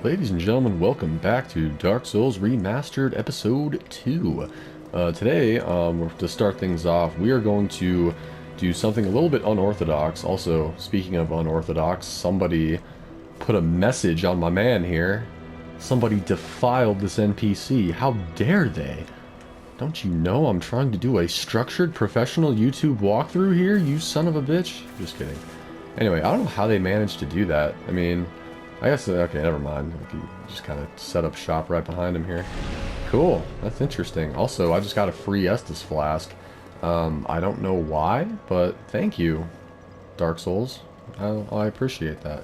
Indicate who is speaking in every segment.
Speaker 1: Ladies and gentlemen, welcome back to Dark Souls Remastered Episode 2. Today, to start things off, we are going to do something a little bit unorthodox. Also, speaking of unorthodox, somebody put a message on my man here. Somebody defiled this NPC. How dare they? Don't you know I'm trying to do a structured professional YouTube walkthrough here, you son of a bitch? Just kidding. Anyway, I don't know how they managed to do that. I mean, I guess, okay, never mind. If you just kind of set up shop right behind him here. Cool, that's interesting. Also, I just got a free Estus flask. I don't know why, but thank you, Dark Souls. I appreciate that.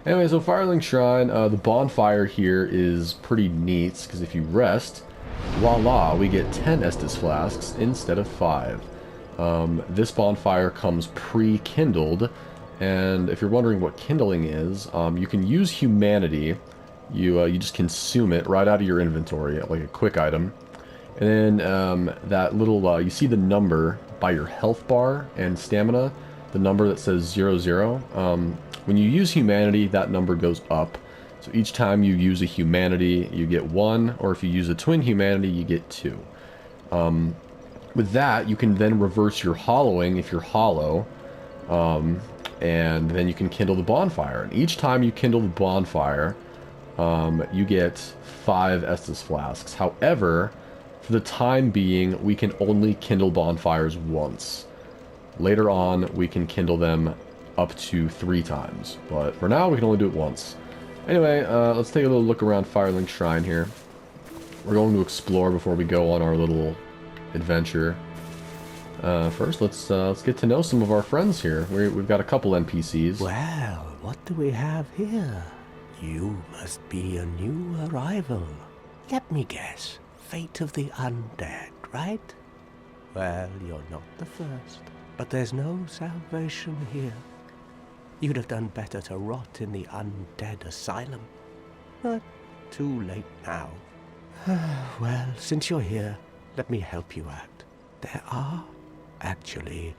Speaker 1: Anyway, so Firelink Shrine, the bonfire here is pretty neat, because if you rest, voila, we get 10 Estus flasks instead of 5. This bonfire comes pre-kindled, and if you're wondering what kindling is, you can use humanity. You just consume it right out of your inventory, like a quick item. And then that little, you see the number by your health bar and stamina, the number that says 00. When you use humanity, that number goes up. So each time you use a humanity, you get 1, or if you use a twin humanity, you get 2. With that, you can then reverse your hollowing if you're hollow. And then you can kindle the bonfire. And each time you kindle the bonfire, you get 5 Estus flasks. However, for the time being, we can only kindle bonfires once. Later on, we can kindle them up to 3 times. But for now, we can only do it once. Anyway, let's take a little look around Firelink Shrine here. We're going to explore before we go on our little adventure. First, let's get to know some of our friends here. We've got a couple NPCs.
Speaker 2: Well, what do we have here? You must be a new arrival. Let me guess. Fate of the undead, right? Well, you're not the first. But there's no salvation here. You'd have done better to rot in the undead asylum. But too late now. Well, since you're here, let me help you out. There are actually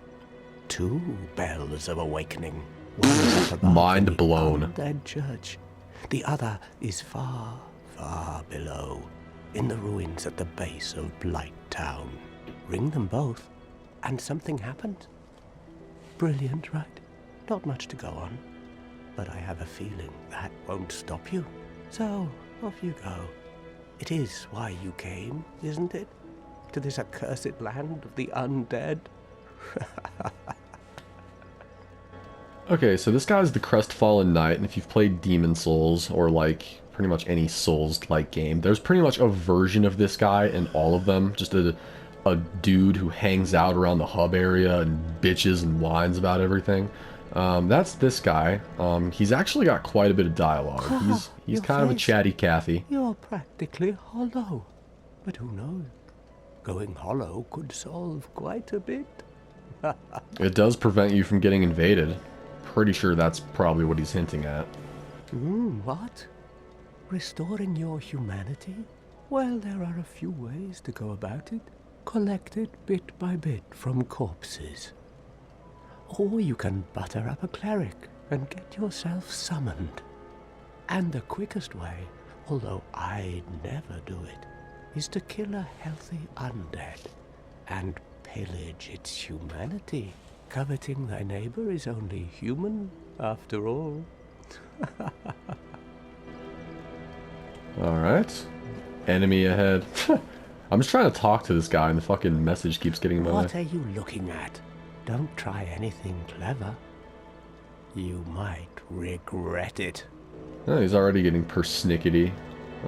Speaker 2: 2 bells of awakening. One is up above
Speaker 1: Mind
Speaker 2: in the
Speaker 1: blown.
Speaker 2: Undead church. The other is far, far below, in the ruins at the base of Blight Town. Ring them both, and something happens. Brilliant, right? Not much to go on, but I have a feeling that won't stop you. So, off you go. It is why you came, isn't it? To this accursed land of the undead?
Speaker 1: Okay, so this guy's the Crestfallen Knight, and if you've played Demon Souls, or like pretty much any Souls-like game, there's pretty much a version of this guy in all of them. Just a dude who hangs out around the hub area and bitches and whines about everything. That's this guy. He's actually got quite a bit of dialogue. He's kind of a chatty Cathy.
Speaker 2: You're practically hollow. But who knows? Going hollow could solve quite a bit.
Speaker 1: It does prevent you from getting invaded. Pretty sure that's probably what he's hinting at.
Speaker 2: What? Restoring your humanity? Well, there are a few ways to go about it. Collect it bit by bit from corpses. Or you can butter up a cleric and get yourself summoned. And the quickest way, although I'd never do it, is to kill a healthy undead and pillage its humanity. Coveting thy neighbor is only human, after all.
Speaker 1: Alright. Enemy ahead. I'm just trying to talk to this guy and the fucking message keeps getting in my way.
Speaker 2: What are you looking at? Don't try anything clever. You might regret it.
Speaker 1: Oh, he's already getting persnickety.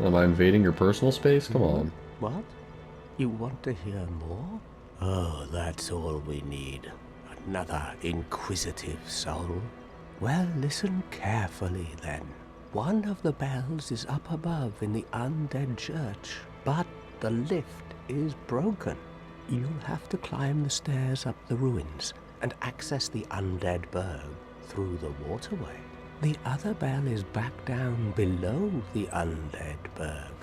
Speaker 1: Am I invading your personal space? Come on.
Speaker 2: What? You want to hear more? Oh, that's all we need. Another inquisitive soul. Well, listen carefully then. One of the bells is up above in the Undead Church, but the lift is broken. You'll have to climb the stairs up the ruins and access the Undead Burg through the waterway. The other bell is back down below the Undead Burg,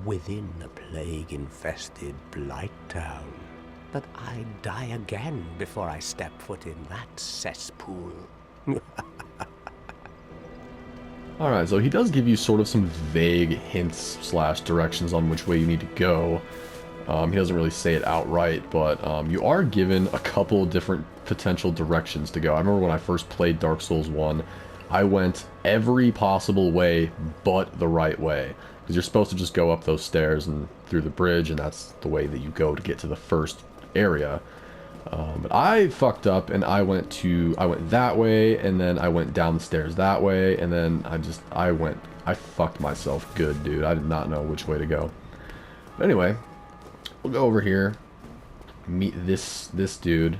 Speaker 2: within the plague-infested Blight Town. But I'd die again before I step foot in that cesspool.
Speaker 1: Alright, so he does give you sort of some vague hints slash directions on which way you need to go. He doesn't really say it outright, but you are given a couple different potential directions to go. I remember when I first played Dark Souls 1, I went every possible way but the right way. Because you're supposed to just go up those stairs and through the bridge, and that's the way that you go to get to the first area. But I fucked up, and I went that way, and then I went down the stairs that way, and then I fucked myself good, dude. I did not know which way to go. But anyway, we'll go over here, meet this dude,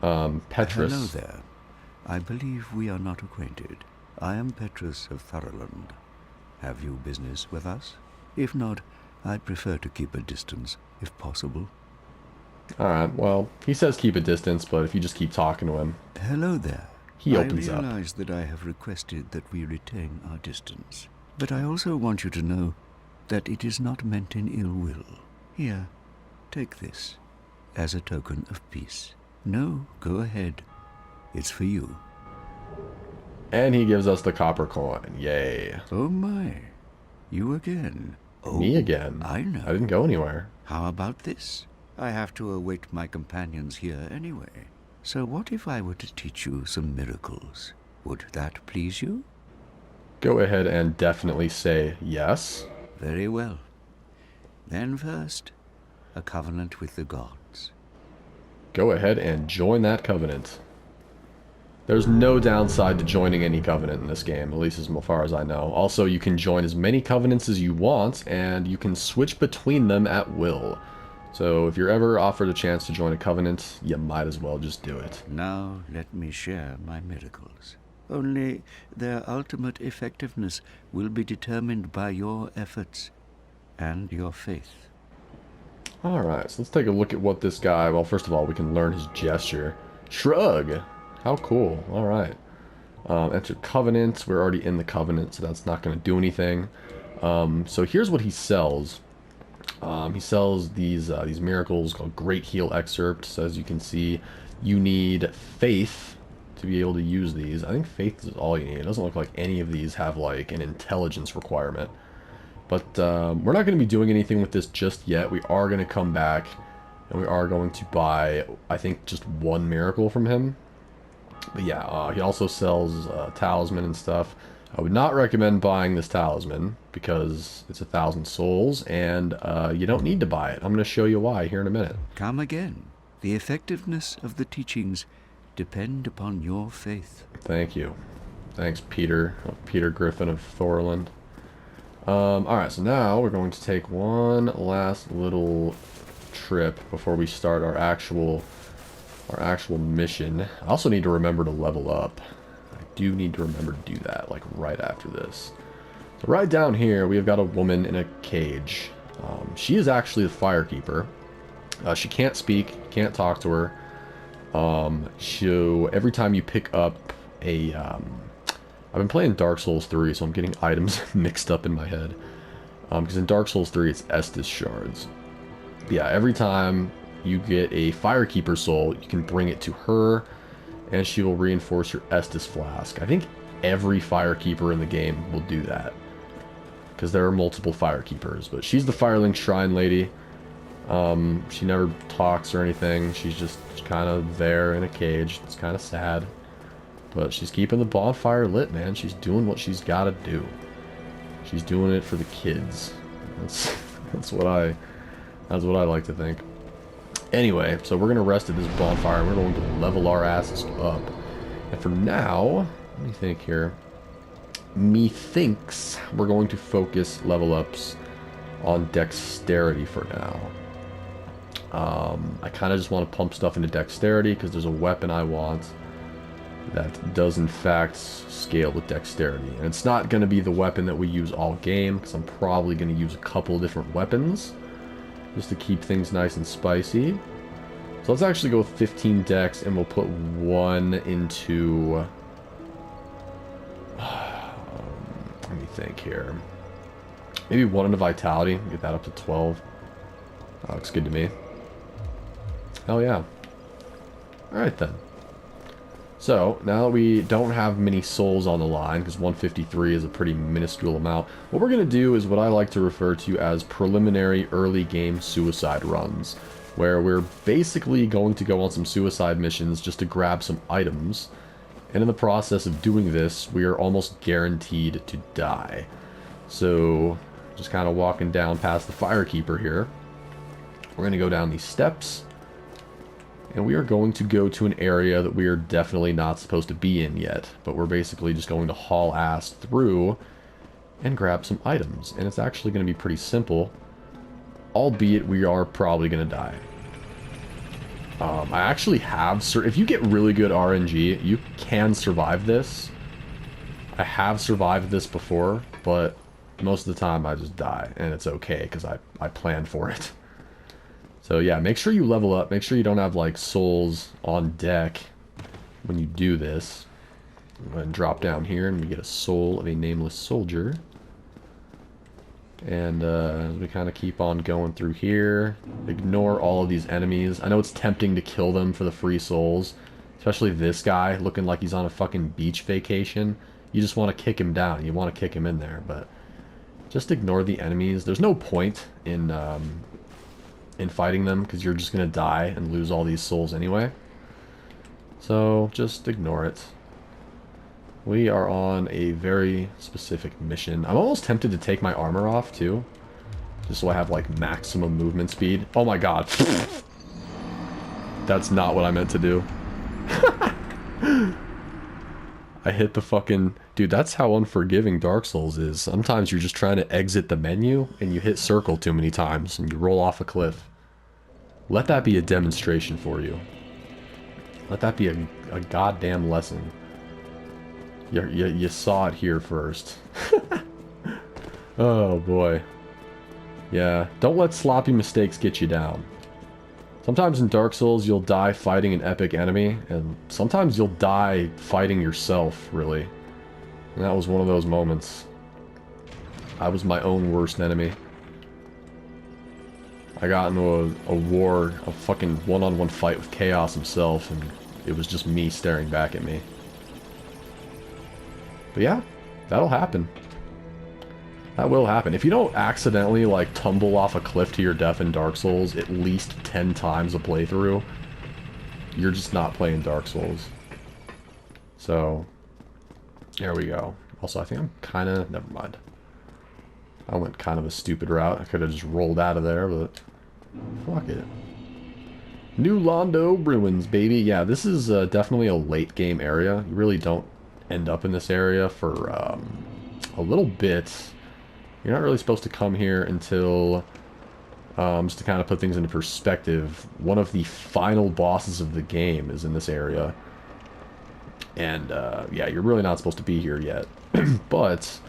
Speaker 1: Petrus.
Speaker 3: Hello there. I believe we are not acquainted. I am Petrus of Thoroughland. Have you business with us? If not, I'd prefer to keep a distance, if possible.
Speaker 1: Alright, well, he says keep a distance, but if you just keep talking to him...
Speaker 3: Hello there.
Speaker 1: He opens up.
Speaker 3: I realize that I have requested that we retain our distance. But I also want you to know that it is not meant in ill will. Here, take this, as a token of peace. No, go ahead. It's for you.
Speaker 1: And he gives us the copper coin. Yay.
Speaker 3: Oh my. You again. Oh,
Speaker 1: me again.
Speaker 3: I know.
Speaker 1: I didn't go anywhere.
Speaker 3: How about this? I have to await my companions here anyway. So what if I were to teach you some miracles? Would that please you?
Speaker 1: Go ahead and definitely say yes.
Speaker 3: Very well. Then first, a covenant with the gods.
Speaker 1: Go ahead and join that covenant. There's no downside to joining any covenant in this game, at least as far as I know. Also, you can join as many covenants as you want, and you can switch between them at will. So if you're ever offered a chance to join a covenant, you might as well just do it.
Speaker 3: Now let me share my miracles. Only their ultimate effectiveness will be determined by your efforts and your faith.
Speaker 1: Alright, so let's take a look at what this guy... Well, first of all, we can learn his gesture. Shrug! How cool. Alright. Enter covenant. We're already in the covenant, so that's not going to do anything. So here's what he sells. He sells these miracles called Great Heal Excerpt. So as you can see, you need faith to be able to use these. I think faith is all you need. It doesn't look like any of these have like an intelligence requirement. But we're not going to be doing anything with this just yet. We are going to come back and we are going to buy, I think, just one miracle from him. But yeah, he also sells Talisman and stuff. I would not recommend buying this Talisman because it's 1,000 souls and you don't need to buy it. I'm going to show you why here in a minute.
Speaker 3: Come again. The effectiveness of the teachings depend upon your faith.
Speaker 1: Thank you. Thanks, Peter Griffin of Thoroughland. Alright, so now we're going to take one last little trip before we start our actual mission. I also need to remember to level up. I do need to remember to do that, like right after this. So right down here, we have got a woman in a cage. She is actually the Firekeeper. She can't speak, can't talk to her. Every time you pick up a... I've been playing Dark Souls 3, so I'm getting items mixed up in my head. Because in Dark Souls 3, it's Estus shards. But yeah, every time you get a Firekeeper soul, you can bring it to her, and she will reinforce your Estus flask. I think every Firekeeper in the game will do that, because there are multiple Firekeepers. But she's the Firelink Shrine lady. She never talks or anything. She's just kind of there in a cage. It's kind of sad. But she's keeping the bonfire lit, man. She's doing what she's got to do. She's doing it for the kids. That's what I like to think. Anyway, so we're going to rest at this bonfire. We're going to level our asses up. And for now, let me think here. Methinks we're going to focus level ups on dexterity for now. I kind of just want to pump stuff into dexterity because there's a weapon I want that does in fact scale with dexterity. And it's not going to be the weapon that we use all game, because I'm probably going to use a couple different weapons just to keep things nice and spicy. So let's actually go with 15 dex, and we'll put one into... let me think here. Maybe one into vitality, get that up to 12. That looks good to me. Hell yeah. Alright then. So, now that we don't have many souls on the line, because 153 is a pretty minuscule amount, what we're going to do is what I like to refer to as preliminary early game suicide runs, where we're basically going to go on some suicide missions just to grab some items, and in the process of doing this, we are almost guaranteed to die. So, just kind of walking down past the Firekeeper here. We're going to go down these steps. And we are going to go to an area that we are definitely not supposed to be in yet. But we're basically just going to haul ass through and grab some items. And it's actually going to be pretty simple. Albeit we are probably going to die. I actually have... If you get really good RNG, you can survive this. I have survived this before, but most of the time I just die. And it's okay, because I planned for it. So yeah, make sure you level up. Make sure you don't have like souls on deck when you do this. Go ahead and drop down here and we get a soul of a nameless soldier. And as we kind of keep on going through here, ignore all of these enemies. I know it's tempting to kill them for the free souls. Especially this guy looking like he's on a fucking beach vacation. You just want to kick him down. You want to kick him in there, but just ignore the enemies. There's no point in fighting them, because you're just going to die and lose all these souls anyway. So, just ignore it. We are on a very specific mission. I'm almost tempted to take my armor off, too. Just so I have, like, maximum movement speed. Oh my god. That's not what I meant to do. I hit the fucking... Dude, that's how unforgiving Dark Souls is. Sometimes you're just trying to exit the menu, and you hit circle too many times, and you roll off a cliff. Let that be a demonstration for you. Let that be a goddamn lesson. You saw it here first. Oh, boy. Yeah, don't let sloppy mistakes get you down. Sometimes in Dark Souls, you'll die fighting an epic enemy, and sometimes you'll die fighting yourself, really. And that was one of those moments. I was my own worst enemy. I got into a war, a fucking one-on-one fight with Chaos himself, and it was just me staring back at me. But yeah, that'll happen. That will happen. If you don't accidentally, like, tumble off a cliff to your death in Dark Souls at least 10 times a playthrough, you're just not playing Dark Souls. So, there we go. Also, I think I'm kind of... Never mind. I went kind of a stupid route. I could have just rolled out of there, but... Fuck it. New Londo Ruins, baby. Yeah, this is definitely a late game area. You really don't end up in this area for a little bit. You're not really supposed to come here until, just to kind of put things into perspective, one of the final bosses of the game is in this area. And, yeah, you're really not supposed to be here yet. But,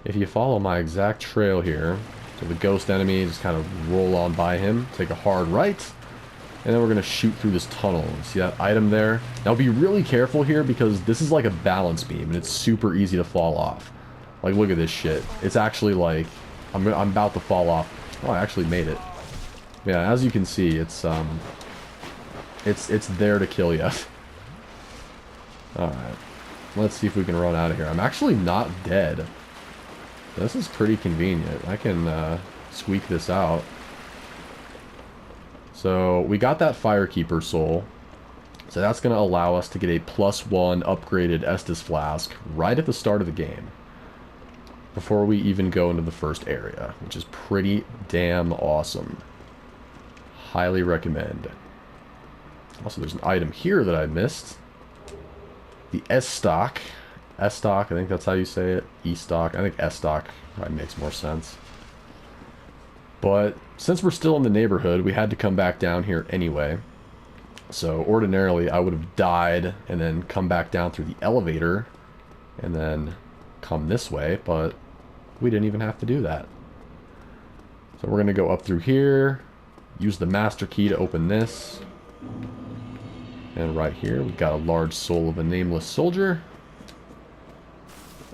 Speaker 1: if you follow my exact trail here, to the ghost enemy, just kind of roll on by him, take a hard right, and then we're going to shoot through this tunnel. See that item there? Now be really careful here, because this is like a balance beam, and it's super easy to fall off. Like, look at this shit. It's actually like, I'm about to fall off. Oh, I actually made it. Yeah, as you can see, it's there to kill you. Alright. Let's see if we can run out of here. I'm actually not dead. This is pretty convenient. I can squeak this out. So, we got that Firekeeper soul. So that's going to allow us to get a +1 upgraded Estus Flask right at the start of the game. Before we even go into the first area, which is pretty damn awesome. Highly recommend. Also, there's an item here that I missed. The S-Stock. S-Stock, I think that's how you say it. E-Stock, I think S-Stock probably makes more sense. But since we're still in the neighborhood, we had to come back down here anyway. So ordinarily, I would have died and then come back down through the elevator and then come this way, but we didn't even have to do that. So we're going to go up through here, use the master key to open this. And right here, we've got a large soul of a nameless soldier.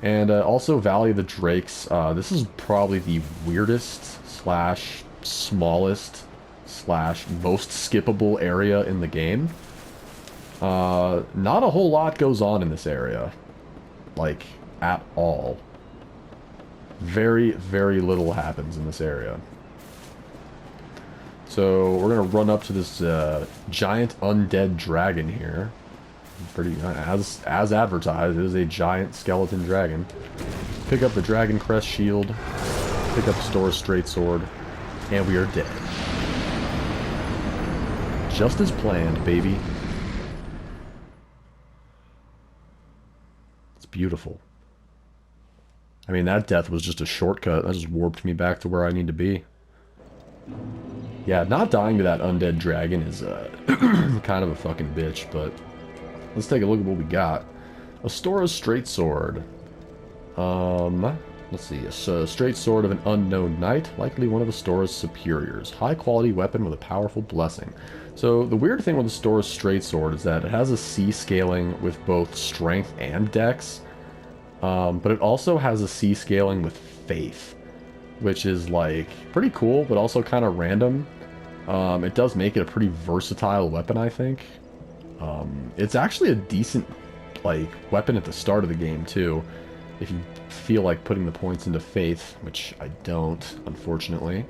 Speaker 1: And also Valley of the Drakes. This is probably the weirdest / smallest / most skippable area in the game. Not a whole lot goes on in this area. Like, at all. Very, very little happens in this area. So, we're gonna run up to this giant undead dragon here. Pretty, as advertised, it is a giant skeleton dragon. Pick up the Dragon Crest shield, pick up Stora's straight sword, and we are dead. Just as planned, baby. It's beautiful. I mean, that death was just a shortcut. That just warped me back to where I need to be. Yeah, not dying to that undead dragon is kind of a fucking bitch, but let's take a look at what we got. A Stora's straight sword. Let's see. A straight sword of an unknown knight, likely one of the Stora's superiors. High quality weapon with a powerful blessing. So the weird thing with the Stora's straight sword is that it has a C scaling with both strength and dex, but it also has a C scaling with faith, which is like pretty cool, but also kind of random. It does make it a pretty versatile weapon, I think. It's actually a decent like weapon at the start of the game too, if you feel like putting the points into faith, which I don't, unfortunately.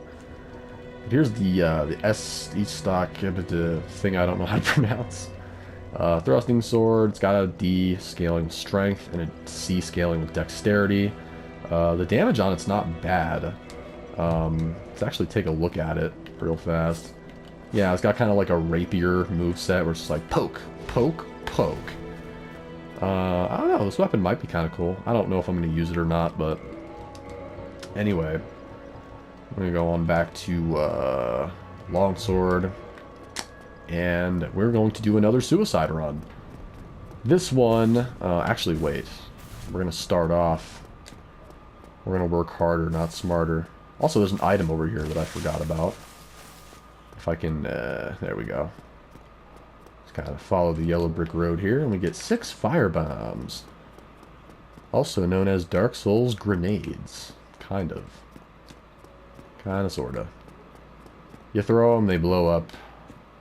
Speaker 1: Here's the S stock thing I don't know how to pronounce. Thrusting sword. It's got a D scaling with strength and a C scaling with dexterity. The damage on it's not bad. Let's actually take a look at it real fast. Yeah, it's got kind of like a rapier moveset where it's just like poke, poke, poke. I don't know, this weapon might be kind of cool. I don't know if I'm going to use it or not, but anyway. I'm going to go on back to Longsword, and we're going to do another suicide run. This one, actually wait, we're going to start off. We're going to work harder, not smarter. Also, there's an item over here that I forgot about. If I can, there we go. Kind of follow the yellow brick road here, and we get 6 fire bombs, also known as Dark Souls grenades. Kind of, sorta. You throw them, they blow up.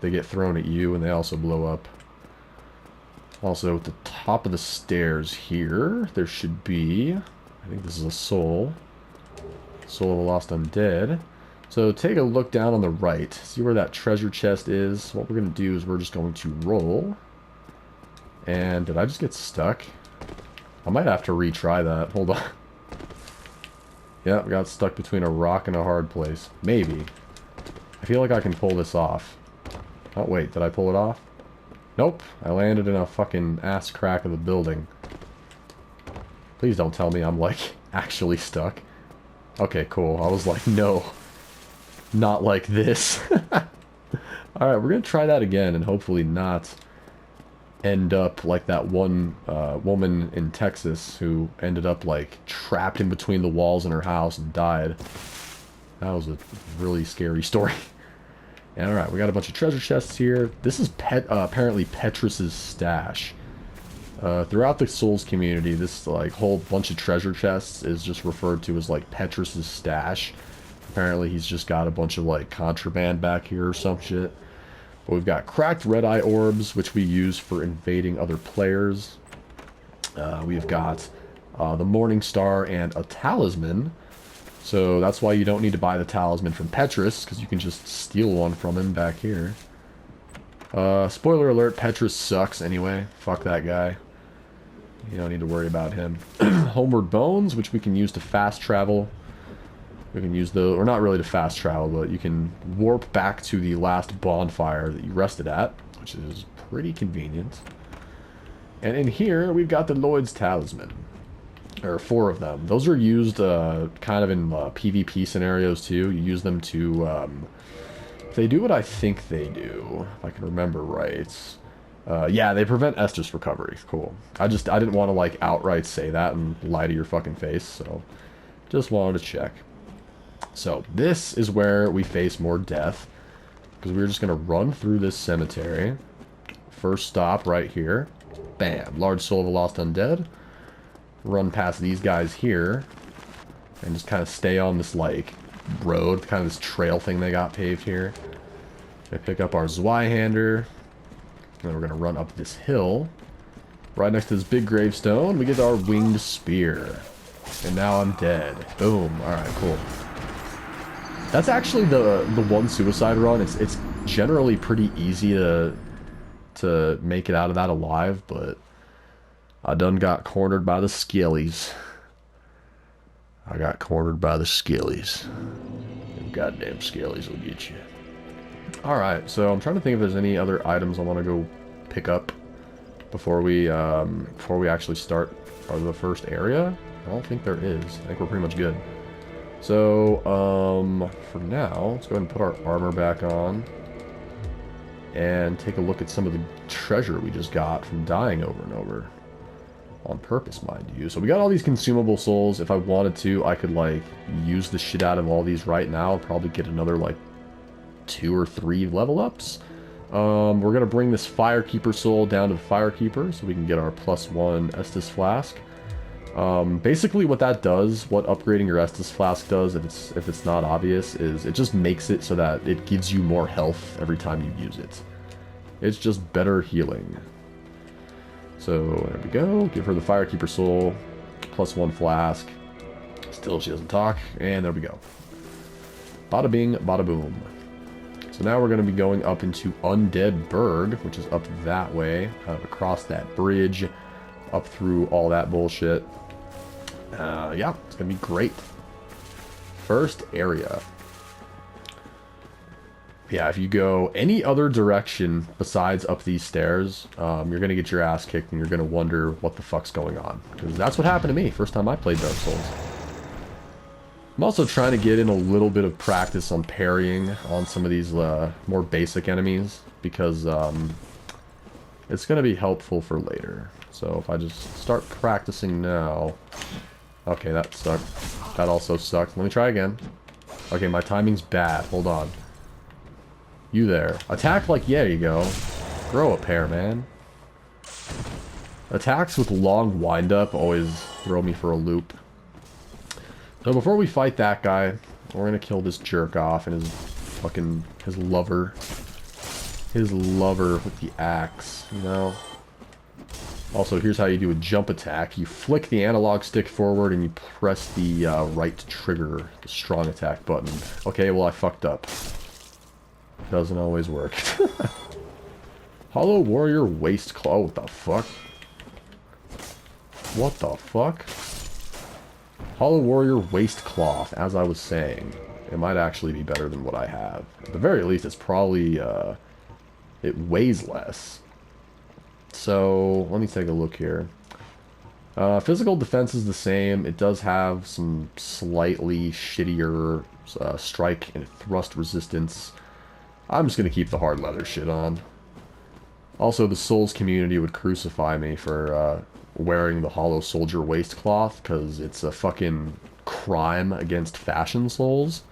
Speaker 1: They get thrown at you, and they also blow up. Also, at the top of the stairs here, there should be, I think this is a soul of a lost undead. So take a look down on the right, see where that treasure chest is. What we're going to do is we're just going to roll. And did I just get stuck? I might have to retry that. Hold on. Yeah, we got stuck between a rock and a hard place. Maybe. I feel like I can pull this off. Oh, wait, did I pull it off? Nope, I landed in a fucking ass crack of the building. Please don't tell me I'm, like, actually stuck. Okay, cool. I was like, no. Not like this. Alright, we're gonna try that again and hopefully not end up like that one woman in Texas who ended up like trapped in between the walls in her house and died. That was a really scary story. Alright, we got a bunch of treasure chests here. This is apparently Petrus's stash. Throughout the Souls community, this like whole bunch of treasure chests is just referred to as like Petrus's stash. Apparently he's just got a bunch of like contraband back here or some shit. But we've got cracked red eye orbs, which we use for invading other players. We've got the Morning Star and a Talisman. So that's why you don't need to buy the Talisman from Petrus, because you can just steal one from him back here. Spoiler alert, Petrus sucks anyway. Fuck that guy. You don't need to worry about him. Homeward Bones, which we can use to fast travel. We can use the, or not really to fast travel, but you can warp back to the last bonfire that you rested at, which is pretty convenient. And in here, we've got the Lloyd's Talisman. There are 4 of them. Those are used kind of in PvP scenarios too. You use them to, they do what I think they do, if I can remember right. Yeah, they prevent Estus recovery. Cool. I didn't want to like outright say that and lie to your fucking face, so just wanted to check. So, this is where we face more death, because we're just going to run through this cemetery. First stop right here. Bam. Large soul of a lost undead. Run past these guys here, and just kind of stay on this, like, road, kind of this trail thing they got paved here. I pick up our Zweihander. And then we're going to run up this hill. Right next to this big gravestone, we get our winged spear. And now I'm dead. Boom. Alright, cool. That's actually the one suicide run. It's generally pretty easy to make it out of that alive, but I done got cornered by the skillies. I got cornered by the skillies. Them goddamn skillies will get you. Alright, so I'm trying to think if there's any other items I want to go pick up before we actually start the first area. I don't think there is. I think we're pretty much good. So, for now, let's go ahead and put our armor back on. And take a look at some of the treasure we just got from dying over and over. On purpose, mind you. So we got all these consumable souls. If I wanted to, I could, like, use the shit out of all these right now. And probably get another, like, 2 or 3 level ups. We're going to bring this Firekeeper soul down to the Firekeeper so we can get our +1 Estus Flask. Basically what that does, what upgrading your Estus Flask does, if it's not obvious, is it just makes it so that it gives you more health every time you use it. It's just better healing. So, there we go. Give her the Firekeeper soul, +1 flask. Still, she doesn't talk. And there we go. Bada bing, bada boom. So now we're going to be going up into Undead Burg, which is up that way, across that bridge, up through all that bullshit. Yeah, it's going to be great. First area. Yeah, if you go any other direction besides up these stairs, you're going to get your ass kicked and you're going to wonder what the fuck's going on. Because that's what happened to me first time I played Dark Souls. I'm also trying to get in a little bit of practice on parrying on some of these more basic enemies, because it's going to be helpful for later. So if I just start practicing now... Okay, that sucked. That also sucked. Let me try again. Okay, my timing's bad. Hold on. You there. Attack like... Yeah, you go. Grow a pair, man. Attacks with long wind-up always throw me for a loop. So before we fight that guy, we're gonna kill this jerk off and his lover. His lover with the axe, you know? Also, here's how you do a jump attack. You flick the analog stick forward and you press the right trigger, the strong attack button. Okay, well I fucked up. Doesn't always work. Hollow Warrior Waist Claw, what the fuck? What the fuck? Hollow Warrior Waist Cloth, as I was saying. It might actually be better than what I have. At the very least, it's probably, it weighs less. So, let me take a look here. Physical defense is the same. It does have some slightly shittier strike and thrust resistance. I'm just going to keep the hard leather shit on. Also, the Souls community would crucify me for wearing the Hollow Soldier waistcloth, because it's a fucking crime against Fashion Souls.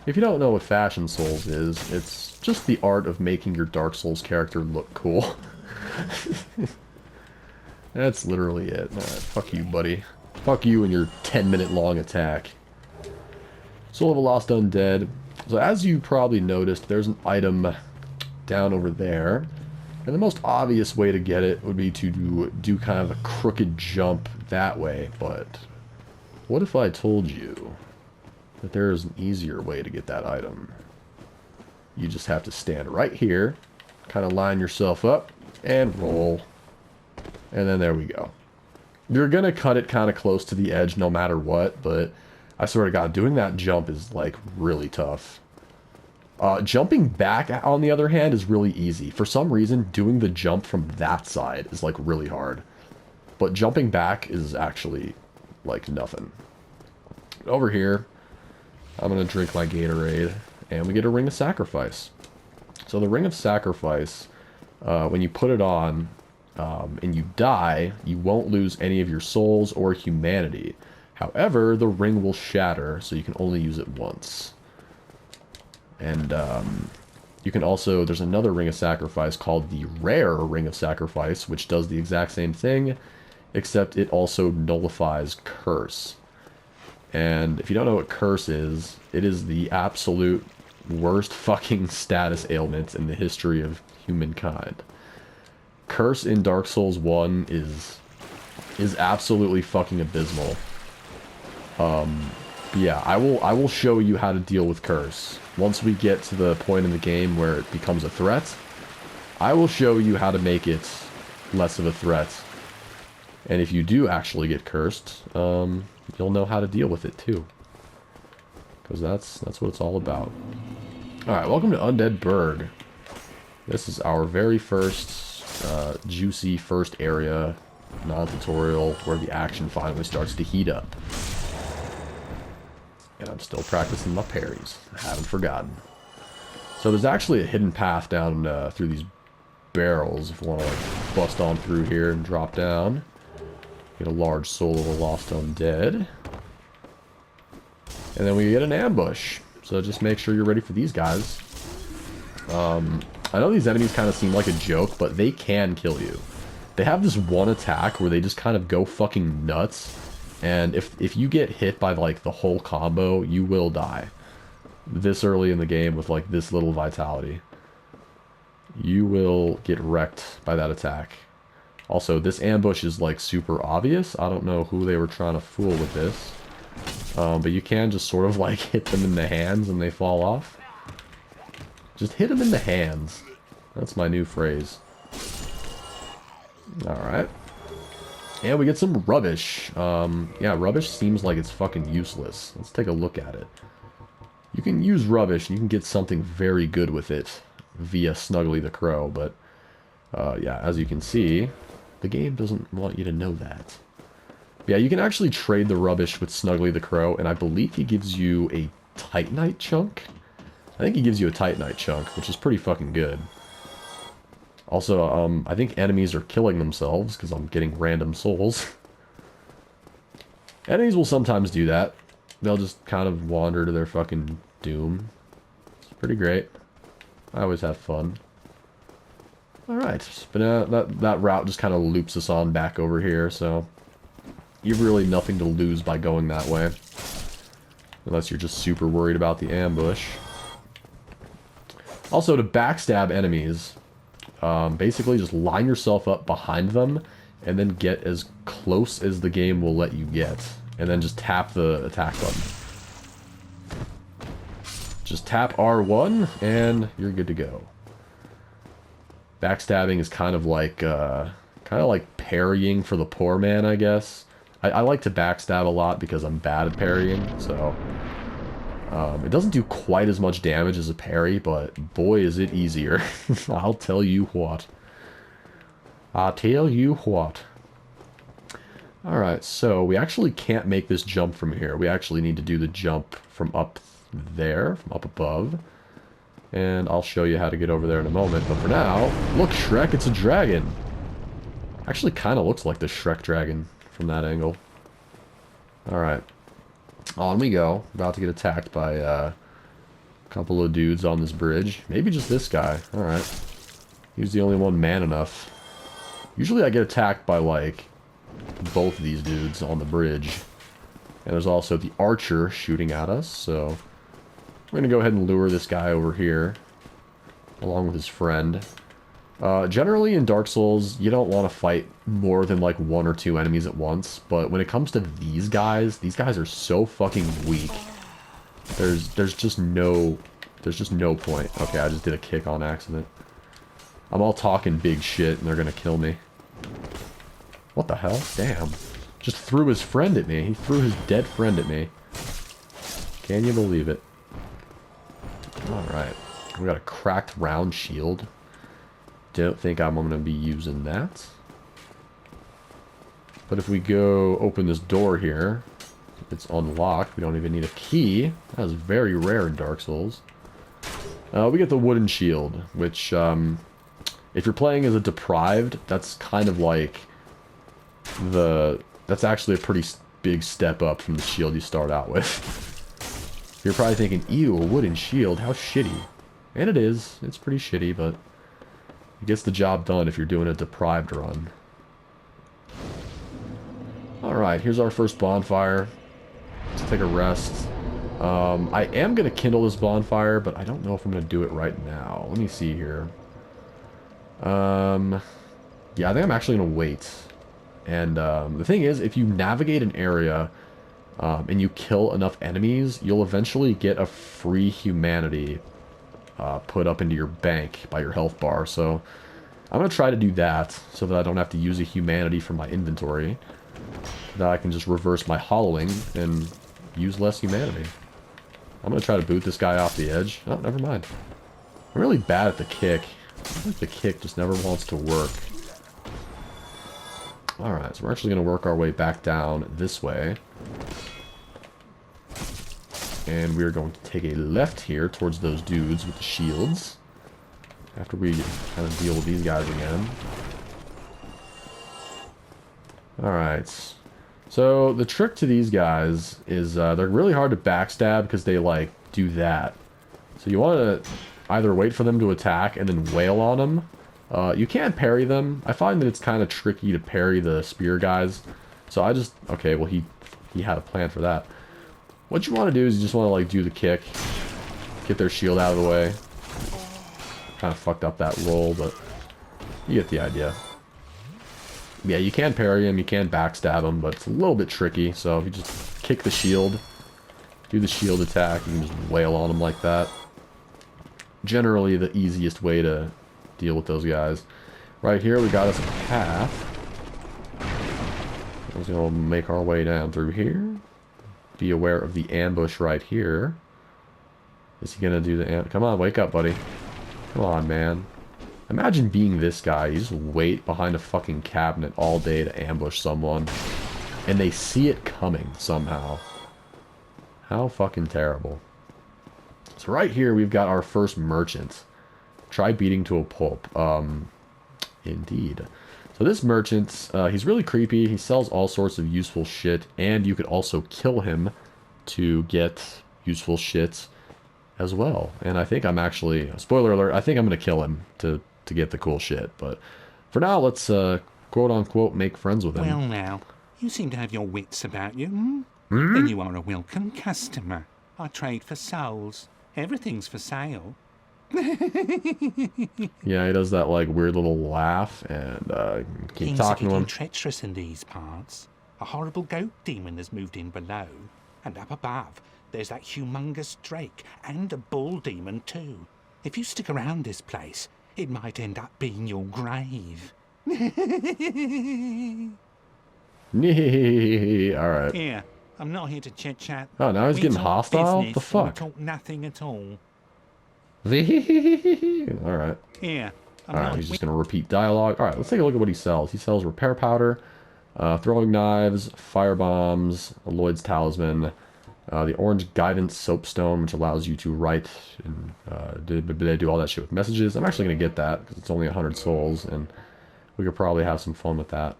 Speaker 1: If you don't know what Fashion Souls is, it's just the art of making your Dark Souls character look cool. That's literally it. Fuck you, buddy. Fuck you and your 10-minute long attack. Soul of a Lost Undead. So as you probably noticed, there's an item down over there. And the most obvious way to get it would be to do kind of a crooked jump that way. But what if I told you that there is an easier way to get that item? You just have to stand right here, kind of line yourself up, and roll. And then there we go. You're going to cut it kind of close to the edge no matter what, but I swear to God, doing that jump is, like, really tough. Jumping back, on the other hand, is really easy. For some reason, doing the jump from that side is, like, really hard. But jumping back is actually, like, nothing. Over here, I'm going to drink my Gatorade, and we get a Ring of Sacrifice. So the Ring of Sacrifice, when you put it on, and you die, you won't lose any of your souls or humanity. However, the ring will shatter, so you can only use it once. And you can also, there's another Ring of Sacrifice called the Rare Ring of Sacrifice, which does the exact same thing, except it also nullifies Curse. And if you don't know what Curse is, it is the absolute worst fucking status ailment in the history of humankind. Curse in Dark Souls 1 is absolutely fucking abysmal. Yeah, I will show you how to deal with Curse. Once we get to the point in the game where it becomes a threat, I will show you how to make it less of a threat. And if you do actually get cursed, you'll know how to deal with it too. Because that's what it's all about. Alright, welcome to Undead Burg. This is our very first, juicy first area, non-tutorial, where the action finally starts to heat up. And I'm still practicing my parries. I haven't forgotten. So there's actually a hidden path down through these barrels if you want to like bust on through here and drop down. Get a large soul of a lost undead. And then we get an ambush. So just make sure you're ready for these guys. I know these enemies kind of seem like a joke, but they can kill you. They have this one attack where they just kind of go fucking nuts. And if you get hit by like the whole combo, you will die. This early in the game with like this little vitality. You will get wrecked by that attack. Also, this ambush is like super obvious. I don't know who they were trying to fool with this. But you can just sort of like hit them in the hands and they fall off. Just hit them in the hands. That's my new phrase. Alright. And we get some rubbish. Yeah, rubbish seems like it's fucking useless. Let's take a look at it. You can use rubbish and you can get something very good with it via Snuggly the Crow, but yeah, as you can see, the game doesn't want you to know that. Yeah, you can actually trade the rubbish with Snuggly the Crow, and I believe he gives you a Titanite chunk. I think he gives you a Titanite chunk, which is pretty fucking good. Also, I think enemies are killing themselves because I'm getting random souls. Enemies will sometimes do that. They'll just kind of wander to their fucking doom. It's pretty great. I always have fun. Alright, but that route just kind of loops us on back over here, so you've really nothing to lose by going that way. Unless you're just super worried about the ambush. Also, to backstab enemies, basically just line yourself up behind them and then get as close as the game will let you get. And then just tap the attack button. Just tap R1 and you're good to go. Backstabbing is kind of like parrying for the poor man, I guess. I like to backstab a lot because I'm bad at parrying, so it doesn't do quite as much damage as a parry, but boy is it easier. I'll tell you what. I'll tell you what. Alright, so we actually can't make this jump from here. We actually need to do the jump from up there, from up above. And I'll show you how to get over there in a moment. But for now, look, Shrek, it's a dragon. Actually kind of looks like the Shrek dragon from that angle. Alright. On we go. About to get attacked by a couple of dudes on this bridge. Maybe just this guy. Alright. He's the only one man enough. Usually I get attacked by, like, both of these dudes on the bridge. And there's also the archer shooting at us, so we're going to go ahead and lure this guy over here, along with his friend. Generally in Dark Souls, you don't want to fight more than like one or two enemies at once, but when it comes to these guys are so fucking weak. There's just no point. Okay, I just did a kick on accident. I'm all talking big shit and they're going to kill me. What the hell? Damn. Just threw his friend at me. He threw his dead friend at me. Can you believe it? Alright. We got a cracked round shield. Don't think I'm going to be using that. But if we go open this door here, it's unlocked. We don't even need a key. That is very rare in Dark Souls. We get the wooden shield, which, if you're playing as a deprived, that's kind of like that's actually a pretty big step up from the shield you start out with. You're probably thinking, ew, a wooden shield, how shitty. And it is. It's pretty shitty, but it gets the job done if you're doing a deprived run. Alright, here's our first bonfire. Let's take a rest. I am going to kindle this bonfire, but I don't know if I'm going to do it right now. Let me see here. Yeah, I think I'm actually going to wait. And the thing is, if you navigate an area and you kill enough enemies, you'll eventually get a free humanity put up into your bank by your health bar. So I'm going to try to do that so that I don't have to use a humanity from my inventory. That I can just reverse my hollowing and use less humanity. I'm going to try to boot this guy off the edge. Oh, never mind. I'm really bad at the kick. I think the kick just never wants to work. Alright, so we're actually going to work our way back down this way. And we're going to take a left here towards those dudes with the shields. After we kind of deal with these guys again. Alright. So, the trick to these guys is they're really hard to backstab because they, like, do that. So you want to either wait for them to attack and then wail on them. You can parry them. I find that it's kind of tricky to parry the spear guys. So I just... Okay, well, he had a plan for that. What you want to do is you just want to, like, do the kick. Get their shield out of the way. Kind of fucked up that roll, but you get the idea. Yeah, you can parry him, you can backstab him, but it's a little bit tricky. So if you just kick the shield, do the shield attack, you can just wail on him like that. Generally the easiest way to deal with those guys. Right here we got us a path. We're just gonna make our way down through here. Be aware of the ambush right here. Is he gonna do the come on, wake up, buddy. Come on, man. Imagine being this guy. You just wait behind a fucking cabinet all day to ambush someone. And they see it coming somehow. How fucking terrible. So right here we've got our first merchant. Try beating to a pulp. Indeed. So this merchant, he's really creepy. He sells all sorts of useful shit. And you could also kill him to get useful shit as well. And I think I'm actually... Spoiler alert, I think I'm going to kill him to get the cool shit. But for now, let's quote-unquote make friends with him.
Speaker 4: Well now, you seem to have your wits about you, hmm? Then you are a welcome customer. I trade for souls. Everything's for sale.
Speaker 1: Yeah, he does that like weird little laugh and keep
Speaker 4: Things
Speaker 1: talking
Speaker 4: are
Speaker 1: to him.
Speaker 4: getting treacherous in these parts. A horrible goat demon has moved in below. And up above, there's that humongous drake and a bull demon too. If you stick around this place, it might end up being your grave.
Speaker 1: Alright.
Speaker 4: Here, I'm not here to chit-chat.
Speaker 1: Oh, now he's
Speaker 4: We
Speaker 1: getting
Speaker 4: talk
Speaker 1: hostile?
Speaker 4: business
Speaker 1: The fuck?
Speaker 4: or talk nothing at all.
Speaker 1: Alright.
Speaker 4: Here,
Speaker 1: Alright, he's just going to repeat dialogue. Alright, let's take a look at what he sells. He sells repair powder, throwing knives, fire bombs, Lloyd's Talisman, the orange guidance soapstone, which allows you to write and do all that shit with messages. I'm actually going to get that because it's only 100 souls, and we could probably have some fun with that.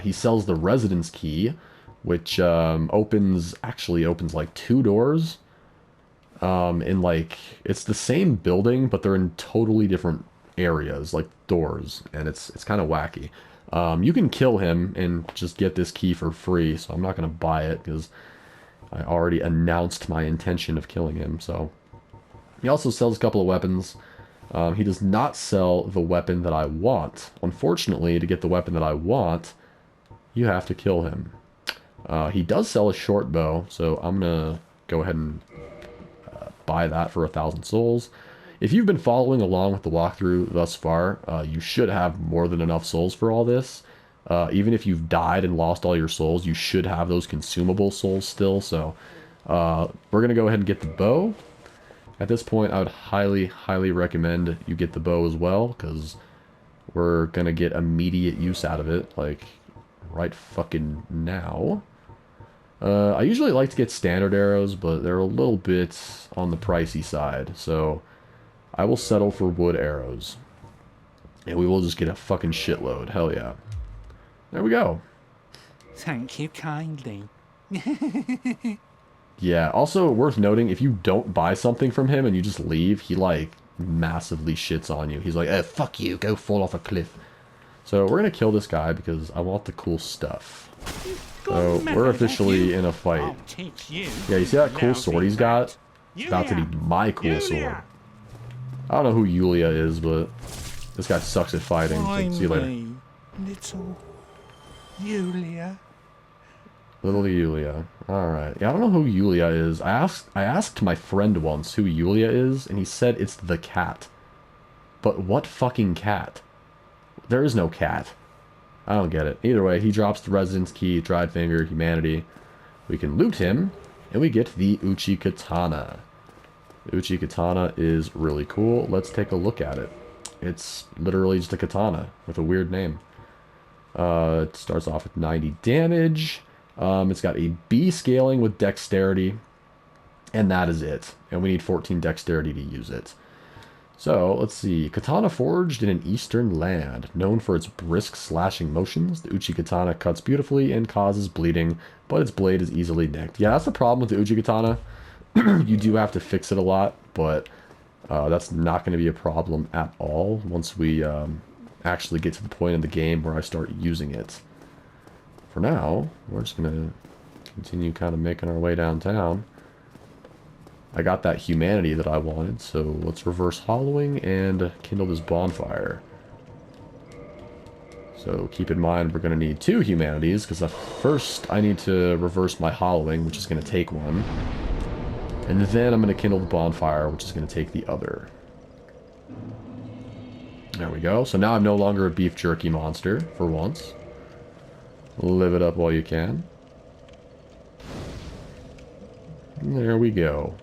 Speaker 1: He sells the residence key, which opens like 2 doors. In like, it's the same building, but they're in totally different areas, like doors, and it's kind of wacky. You can kill him and just get this key for free, so I'm not going to buy it because I already announced my intention of killing him. So he also sells a couple of weapons. He does not sell the weapon that I want. Unfortunately, to get the weapon that I want, you have to kill him. He does sell a short bow, so I'm going to go ahead and buy that for 1,000 souls. If you've been following along with the walkthrough thus far, you should have more than enough souls for all this. Even if you've died and lost all your souls, you should have those consumable souls still. So we're going to go ahead and get the bow. At this point, I would highly, highly recommend you get the bow as well, because we're going to get immediate use out of it, like right fucking now. I usually like to get standard arrows, but they're a little bit on the pricey side, so I will settle for wood arrows. And we will just get a fucking shitload. Hell yeah. There we go.
Speaker 4: Thank you kindly.
Speaker 1: Yeah, also worth noting, if you don't buy something from him and you just leave, he like massively shits on you. He's like, fuck you, go fall off a cliff. So we're gonna kill this guy because I want the cool stuff. So we're officially in a fight. Yeah, you see that cool sword he's got? It's about to be my cool sword. I don't know who Yulia is, but This guy sucks at fighting.
Speaker 4: Why
Speaker 1: See you later.
Speaker 4: me, little Yulia?
Speaker 1: Little Yulia. Alright. Yeah, I don't know who Yulia is. I asked my friend once who Yulia is, and he said it's the cat. But what fucking cat? There is no cat. I don't get it. Either way, he drops the Residence Key, Dried Finger, Humanity. We can loot him, and we get the Uchi Katana. The Uchi Katana is really cool. Let's take a look at it. It's literally just a katana with a weird name. It starts off with 90 damage. It's got a B scaling with dexterity, and that is it. And we need 14 dexterity to use it. So, let's see. Katana forged in an eastern land. Known for its brisk slashing motions, the Uchi Katana cuts beautifully and causes bleeding, but its blade is easily nicked. Yeah, that's the problem with the Uchi Katana. You do have to fix it a lot, but that's not going to be a problem at all once we actually get to the point in the game where I start using it. For now, we're just going to continue kind of making our way downtown. I got that humanity that I wanted, so let's reverse hollowing and kindle this bonfire. So keep in mind we're going to need 2 humanities, because first I need to reverse my hollowing, which is going to take 1. And then I'm going to kindle the bonfire, which is going to take the other. There we go. So now I'm no longer a beef jerky monster, for once. Live it up while you can. There we go.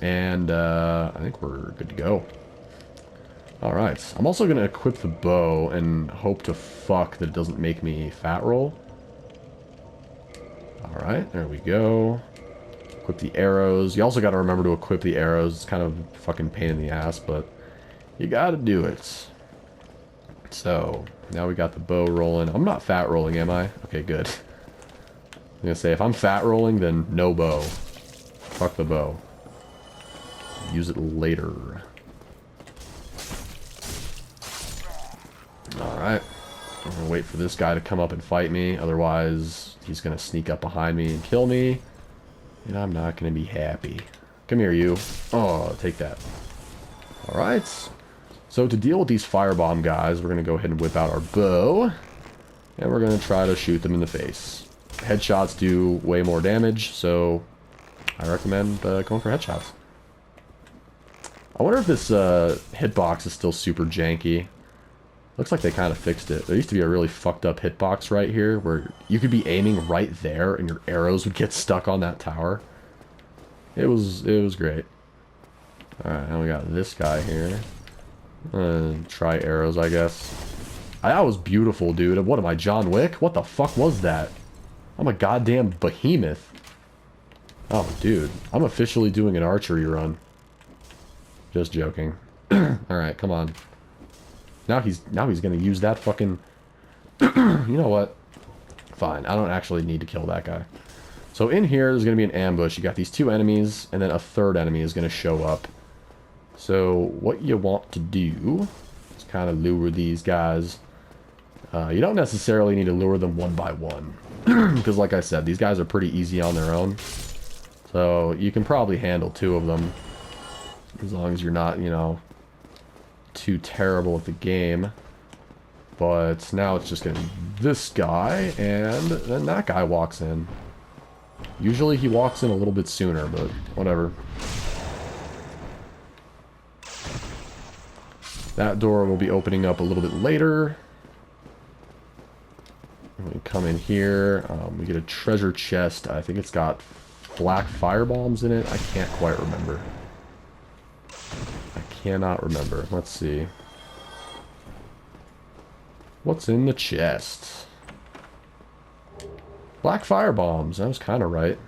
Speaker 1: And I think we're good to go. Alright. I'm also going to equip the bow and hope to fuck that it doesn't make me fat roll. Alright, there we go. Equip the arrows. You also got to remember to equip the arrows. It's kind of a fucking pain in the ass, but you got to do it. So, now we got the bow rolling. I'm not fat rolling, am I? Okay, good. I'm going to say, if I'm fat rolling, then no bow. Fuck the bow. Use it later. Alright. I'm going to wait for this guy to come up and fight me. Otherwise, he's going to sneak up behind me and kill me. And I'm not going to be happy. Come here, you. Oh, take that. Alright. So to deal with these firebomb guys, we're going to go ahead and whip out our bow. And we're going to try to shoot them in the face. Headshots do way more damage, so I recommend going for headshots. I wonder if this hitbox is still super janky. Looks like they kind of fixed it. There used to be a really fucked up hitbox right here where you could be aiming right there and your arrows would get stuck on that tower. It was great. Alright, now we got this guy here. Try arrows, I guess. That was beautiful, dude. What am I, John Wick? What the fuck was that? I'm a goddamn behemoth. Oh, dude. I'm officially doing an archery run. Just joking. Alright, come on. Now he's gonna use that fucking... You know what? Fine, I don't actually need to kill that guy. So in here, there's gonna be an ambush. You got these 2 enemies, and then a 3rd enemy is gonna show up. So what you want to do is kind of lure these guys. You don't necessarily need to lure them one by one. Because like I said, these guys are pretty easy on their own. So you can probably handle 2 of them. As long as you're not, you know, too terrible at the game. But now it's just going to be this guy, and then that guy walks in. Usually he walks in a little bit sooner, but whatever. That door will be opening up a little bit later. We come in here. We get a treasure chest. I think it's got black firebombs in it. I can't quite remember. I cannot remember. Let's see. What's in the chest? Black firebombs. I was kind of right.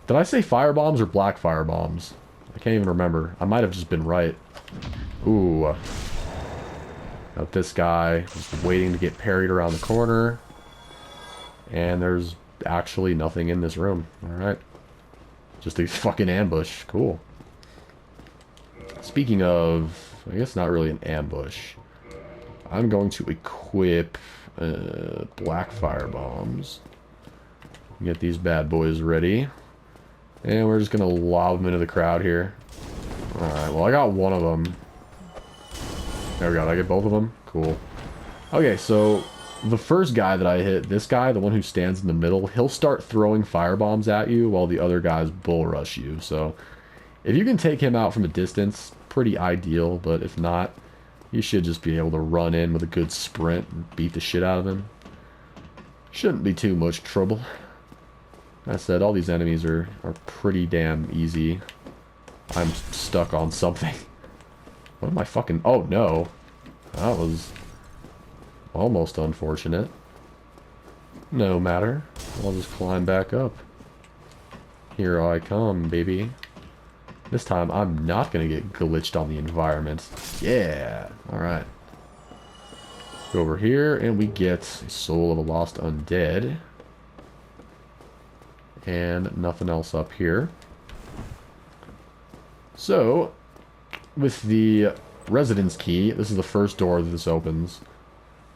Speaker 1: Did I say firebombs or black firebombs? I can't even remember. I might have just been right. Ooh. Got this guy just waiting to get parried around the corner. And there's actually nothing in this room. Alright. Just a fucking ambush. Cool. Speaking of, I guess not really an ambush. I'm going to equip black firebombs. Get these bad boys ready. And we're just going to lob them into the crowd here. Alright, well I got one of them. There we go. Did I get both of them? Cool. Okay, so the first guy that I hit, this guy, the one who stands in the middle, he'll start throwing firebombs at you while the other guys bull rush you. So if you can take him out from a distance, pretty ideal, but if not, you should just be able to run in with a good sprint and beat the shit out of him. Shouldn't be too much trouble. That said, all these enemies are pretty damn easy. I'm stuck on something. What am I fucking... Oh, no. That was almost unfortunate. No matter. I'll just climb back up. Here I come, baby. This time, I'm not going to get glitched on the environment. Yeah. Alright. Go over here, and we get Soul of a Lost Undead. And nothing else up here. So, with the residence key, this is the first door that this opens.